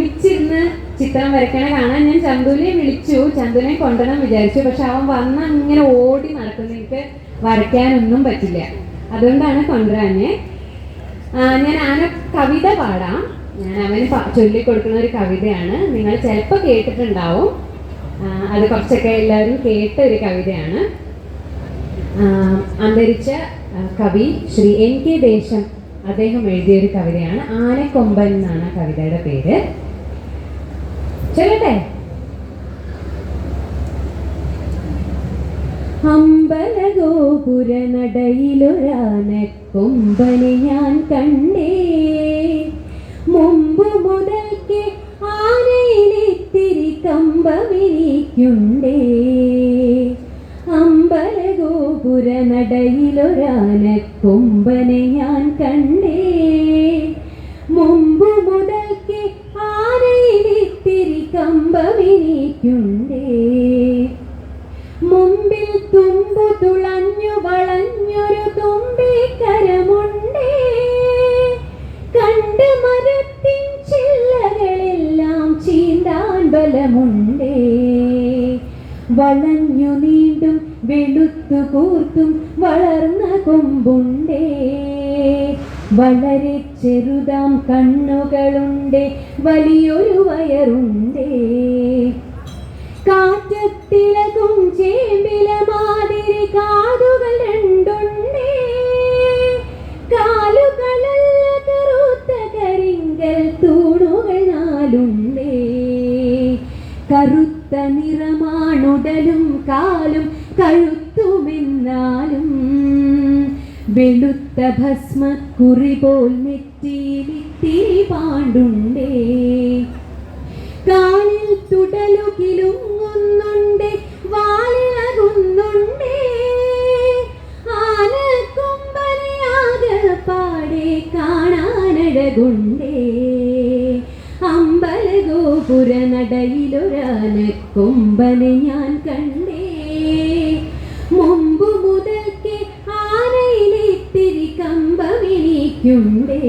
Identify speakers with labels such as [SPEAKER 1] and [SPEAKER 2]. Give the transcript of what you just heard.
[SPEAKER 1] ഒരുമിച്ചിരുന്ന് ചിത്രം വരയ്ക്കണ കാണാൻ ഞാൻ ചന്തുവിനെ വിളിച്ചു, ചന്തുവിനെ കൊണ്ടുവരാൻ വിചാരിച്ചു. പക്ഷെ അവൻ വന്ന് അങ്ങനെ ഓടി നടക്കുന്നു, എനിക്ക് വരയ്ക്കാനൊന്നും പറ്റില്ല. അതുകൊണ്ടാണ് കൊണ്ടുവരാഞ്ഞ്. ഞാൻ അവനെ കവിത പാടാം. ഞാൻ അവന് ചൊല്ലിക്കൊടുക്കുന്ന ഒരു കവിതയാണ്. നിങ്ങൾ ചിലപ്പോൾ കേട്ടിട്ടുണ്ടാവും. അത് കുറച്ചൊക്കെ എല്ലാവരും കേട്ട ഒരു കവിതയാണ്. അന്തരിച്ച കവി ശ്രീ NK ദേശം അദ്ദേഹം എഴുതിയൊരു കവിതയാണ്. ആനക്കൊമ്പൻ എന്നാണ് കവിതയുടെ പേര്. ചൊല്ലട്ടെ. അമ്പലഗോപുര നടയിലൊരാനക്കൊമ്പനെ ഞാൻ കണ്ടേ, മുമ്പ് മുതൽക്ക് ആനയിലിത്തിരി കമ്പമെനിക്കുണ്ടേ. അമ്പലഗോപുര നടയിലൊരാനക്കൊമ്പനെ ഞാൻ കണ്ടേ, മുമ്പ് മുതൽക്ക് ആനയിലിത്തിരി കമ്പമെനിക്കുണ്ടേ. മുമ്പിൽ തുമ്പു തുളഞ്ഞു വളഞ്ഞൊരു തുമ്പിക്കരമുണ്ടേ, കണ്ട് മരത്തിൻ ചില്ലകളെല്ലാം ചീന്താൻ ബലമുണ്ടേ. വളഞ്ഞു നീണ്ടും വെളുത്തു കൂർത്തും വളർന്ന കൊമ്പുണ്ടേ, വളരെ ചെറുതാം കണ്ണുകളുണ്ടേ, വലിയൊരു വയറുണ്ടേ. കാറ്റത്തിളകും ചേമ്പില മാതിരി കാതുകൾ രണ്ടുണ്ടേ, കാലുകളല്ല കറുത്ത കരിങ്കൽ തൂണുകൾ നാലുണ്ടേ. കറുത്ത നിറമാണുടലും കാലും കഴുത്തുമെന്നാലും, വെളുത്ത ഭസ്മക്കുറി പോൽ നെറ്റിയിലിത്തിരി പാണ്ടുണ്ടേ. കാലിൽ തുടലു കിലുങ്ങുന്നുണ്ട്, വാലിളകുന്നുണ്ടേ. ആനക്കൊമ്പനെ ആകെപ്പാടെ കാണാനഴകുണ്ടേ. അമ്പലഗോപുര നടയിലൊരാനക്കൊമ്പനെ ഞാൻ കണ്ടേ, മുമ്പ് മുതൽക്ക് ആനയിലിത്തിരി കമ്പമെനിക്കുണ്ടേ.